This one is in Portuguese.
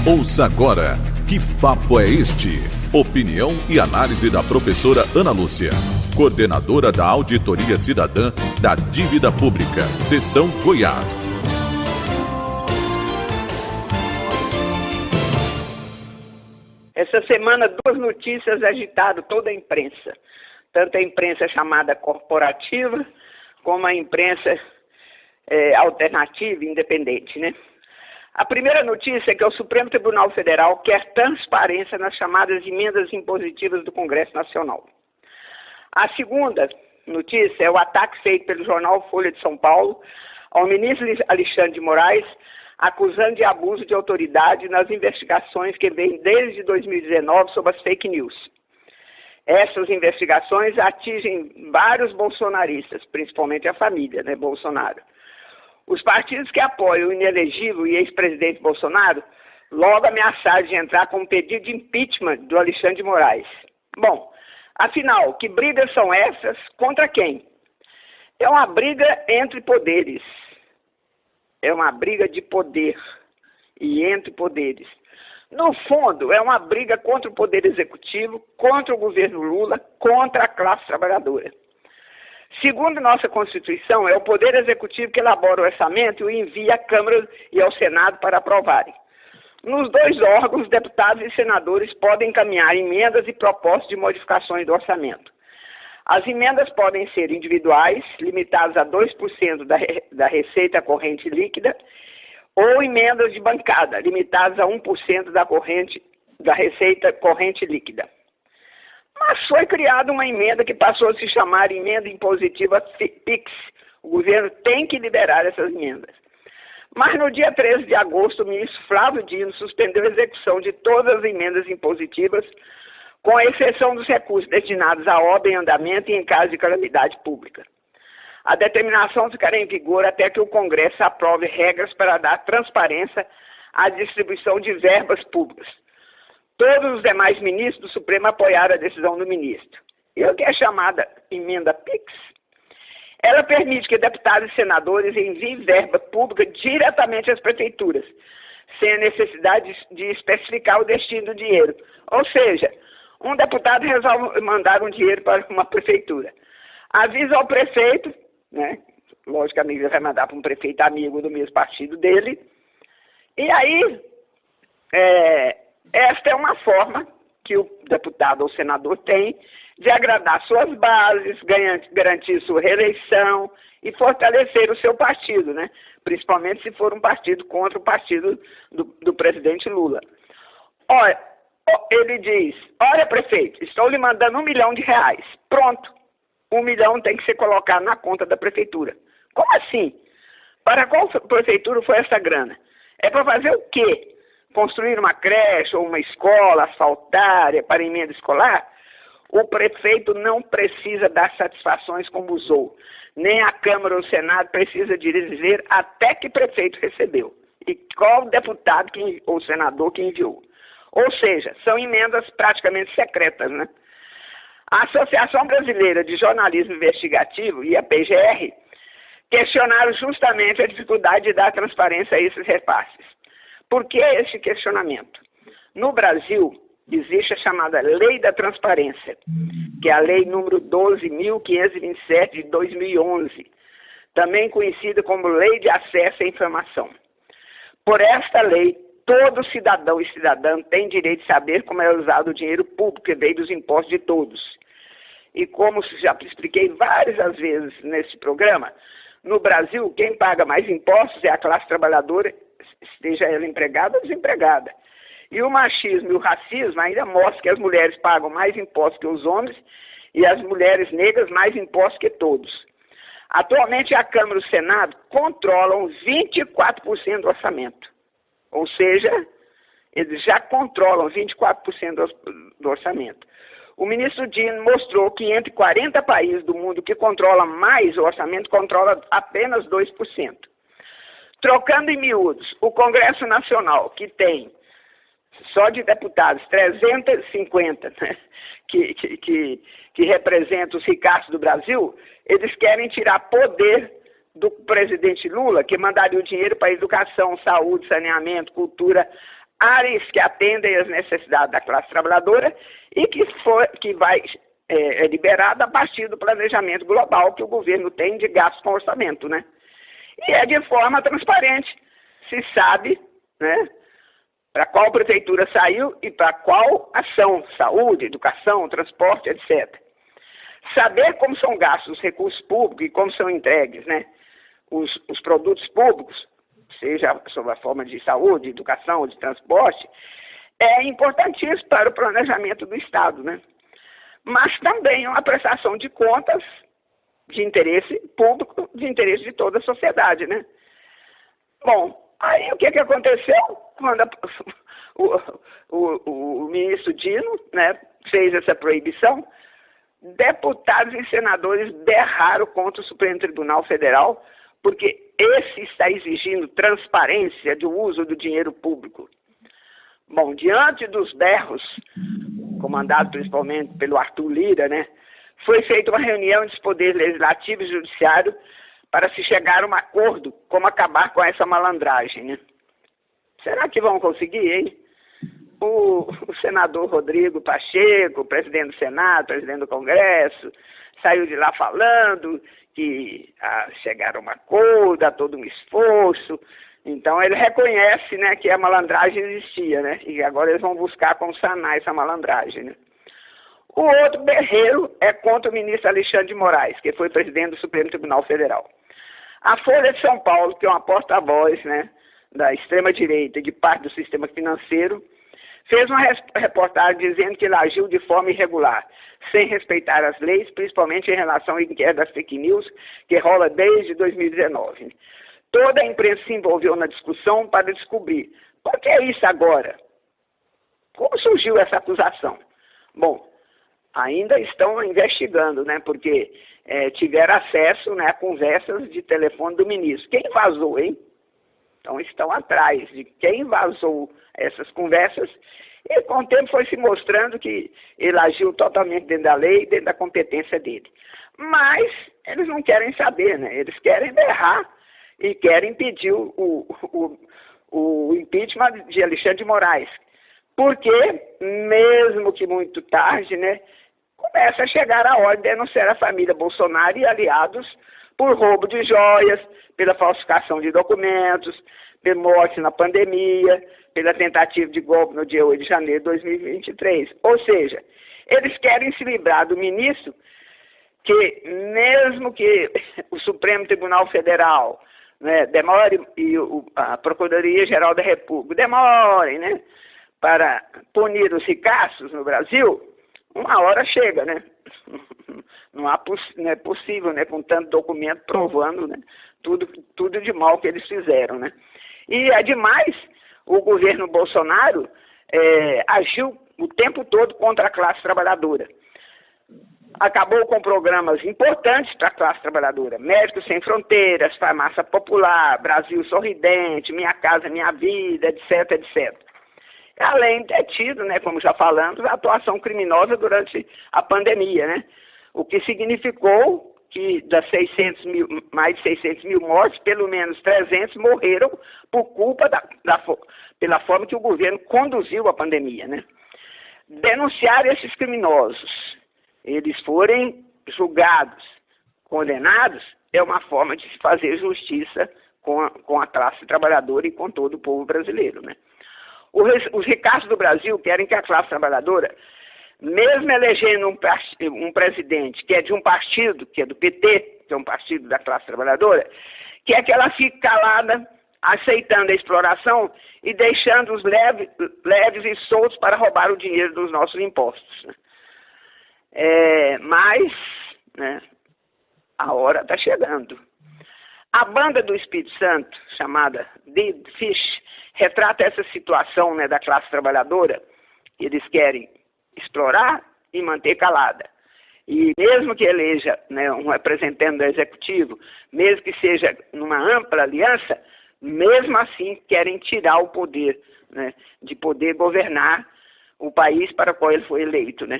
Ouça agora Que Papo é Este? Opinião e análise da professora Ana Lúcia, coordenadora da Auditoria Cidadã da Dívida Pública, Seção Goiás. Essa semana, duas notícias agitaram toda a imprensa, tanto a imprensa chamada corporativa, como a imprensa alternativa, independente, né? A primeira notícia é que o Supremo Tribunal Federal quer transparência nas chamadas emendas impositivas do Congresso Nacional. A segunda notícia é o ataque feito pelo jornal Folha de São Paulo ao ministro Alexandre de Moraes, acusando de abuso de autoridade nas investigações que vêm desde 2019 sobre as fake news. Essas investigações atingem vários bolsonaristas, principalmente a família, né, Bolsonaro. Os partidos que apoiam o inelegível e ex-presidente Bolsonaro logo ameaçaram de entrar com um pedido de impeachment do Alexandre de Moraes. Bom, afinal, que brigas são essas? Contra quem? É uma briga entre poderes. É uma briga de poder e entre poderes. No fundo, é uma briga contra o Poder Executivo, contra o governo Lula, contra a classe trabalhadora. Segundo nossa Constituição, é o Poder Executivo que elabora o orçamento e o envia à Câmara e ao Senado para aprovarem. Nos dois órgãos, deputados e senadores podem encaminhar emendas e propostas de modificações do orçamento. As emendas podem ser individuais, limitadas a 2% da receita corrente líquida, ou emendas de bancada, limitadas a 1% da receita corrente líquida. Mas foi criada uma emenda que passou a se chamar Emenda Impositiva PIX. O governo tem que liberar essas emendas. Mas no dia 13 de agosto, o ministro Flávio Dino suspendeu a execução de todas as emendas impositivas, com exceção dos recursos destinados à obra em andamento e em caso de calamidade pública. A determinação ficará em vigor até que o Congresso aprove regras para dar transparência à distribuição de verbas públicas. Todos os demais ministros do Supremo apoiaram a decisão do ministro. E o que é chamada emenda PIX? Ela permite que deputados e senadores enviem verba pública diretamente às prefeituras, sem a necessidade de especificar o destino do dinheiro. Ou seja, um deputado resolve mandar um dinheiro para uma prefeitura. Avisa ao prefeito, né? Logicamente ele vai mandar para um prefeito amigo do mesmo partido dele. E aí, esta é uma forma que o deputado ou senador tem de agradar suas bases, garantir sua reeleição e fortalecer o seu partido, né? Principalmente se for um partido contra o partido do presidente Lula. Olha, ele diz, olha prefeito, estou lhe mandando R$1 milhão. Pronto, R$1 milhão tem que ser colocado na conta da prefeitura. Como assim? Para qual prefeitura foi essa grana? É para fazer o quê? Construir uma creche ou uma escola, asfaltar, para emenda escolar? O prefeito não precisa dar satisfações como usou. Nem a Câmara ou o Senado precisa dizer até que prefeito recebeu. E qual deputado ou senador que enviou. Ou seja, são emendas praticamente secretas, né? A Associação Brasileira de Jornalismo Investigativo e a PGR questionaram justamente a dificuldade de dar transparência a esses repasses. Por que esse questionamento? No Brasil, existe a chamada Lei da Transparência, que é a Lei número 12.527 de 2011, também conhecida como Lei de Acesso à Informação. Por esta lei, todo cidadão e cidadã tem direito de saber como é usado o dinheiro público que veio dos impostos de todos. E como já expliquei várias vezes nesse programa, no Brasil, quem paga mais impostos é a classe trabalhadora, seja ela empregada ou desempregada. E o machismo e o racismo ainda mostram que as mulheres pagam mais impostos que os homens e as mulheres negras mais impostos que todos. Atualmente, a Câmara e o Senado controlam 24% do orçamento. Ou seja, eles já controlam 24% do orçamento. O ministro Dino mostrou que entre 40 países do mundo que controlam mais o orçamento, controla apenas 2%. Trocando em miúdos, o Congresso Nacional, que tem só de deputados 350, né, que representam os ricaços do Brasil, eles querem tirar poder do presidente Lula, que mandaria o dinheiro para educação, saúde, saneamento, cultura, áreas que atendem às necessidades da classe trabalhadora e que vai liberada a partir do planejamento global que o governo tem de gastos com orçamento, né? E é de forma transparente. Se sabe, né, para qual prefeitura saiu e para qual ação, saúde, educação, transporte, etc. Saber como são gastos os recursos públicos e como são entregues, né, os produtos públicos, seja sob a forma de saúde, educação ou de transporte, é importantíssimo para o planejamento do Estado, né? Mas também é uma prestação de contas de interesse público, de interesse de toda a sociedade, né? Bom, aí o que aconteceu quando o ministro Dino, né, fez essa proibição? Deputados e senadores berraram contra o Supremo Tribunal Federal, porque esse está exigindo transparência do uso do dinheiro público. Bom, diante dos berros, comandado principalmente pelo Arthur Lira, né, foi feita uma reunião entre os poderes legislativo e judiciário para se chegar a um acordo como acabar com essa malandragem, né? Será que vão conseguir, hein? O senador Rodrigo Pacheco, presidente do Senado, presidente do Congresso, saiu de lá falando que chegaram a um acordo, a todo um esforço. Então ele reconhece, né, que a malandragem existia, né? E agora eles vão buscar como sanar essa malandragem, né? O outro berreiro é contra o ministro Alexandre de Moraes, que foi presidente do Supremo Tribunal Federal. A Folha de São Paulo, que é uma porta-voz, né, da extrema-direita e de parte do sistema financeiro, fez uma reportagem dizendo que ele agiu de forma irregular, sem respeitar as leis, principalmente em relação ao inquérito das fake news, que rola desde 2019. Toda a imprensa se envolveu na discussão para descobrir por que é isso agora? Como surgiu essa acusação? Bom, ainda estão investigando, né? Porque tiveram acesso, né, a conversas de telefone do ministro. Quem vazou, hein? Então estão atrás de quem vazou essas conversas e com o tempo foi se mostrando que ele agiu totalmente dentro da lei, dentro da competência dele. Mas eles não querem saber, né? Eles querem berrar e querem pedir o impeachment de Alexandre de Moraes. Porque, mesmo que muito tarde, né, começa a chegar a hora de denunciar a família Bolsonaro e aliados por roubo de joias, pela falsificação de documentos, pela morte na pandemia, pela tentativa de golpe no dia 8 de janeiro de 2023. Ou seja, eles querem se livrar do ministro que, mesmo que o Supremo Tribunal Federal, né, demore, e a Procuradoria-Geral da República demorem, né, para punir os ricaços no Brasil, uma hora chega, né? Não é possível, né, com tanto documento provando, né, tudo de mal que eles fizeram, né? E, ademais, o governo Bolsonaro agiu o tempo todo contra a classe trabalhadora. Acabou com programas importantes para a classe trabalhadora, Médicos Sem Fronteiras, Farmácia Popular, Brasil Sorridente, Minha Casa Minha Vida, etc, etc. Além de ter tido, né, como já falamos, a atuação criminosa durante a pandemia, né? O que significou que das mais de 600 mil mortes, pelo menos 300 morreram por culpa pela forma que o governo conduziu a pandemia, né? Denunciar esses criminosos, eles forem julgados, condenados, é uma forma de se fazer justiça com a classe trabalhadora e com todo o povo brasileiro, né? Os ricaços do Brasil querem que a classe trabalhadora, mesmo elegendo um presidente que é de um partido, que é do PT, que é um partido da classe trabalhadora, quer que ela fique calada, aceitando a exploração e deixando os leves e soltos para roubar o dinheiro dos nossos impostos, né? Mas, né, a hora está chegando. A banda do Espírito Santo, chamada The Fish, retrata essa situação, né, da classe trabalhadora. Eles querem explorar e manter calada. E mesmo que eleja, né, um representante do executivo, mesmo que seja numa ampla aliança, mesmo assim querem tirar o poder, né, de poder governar o país para o qual ele foi eleito, né?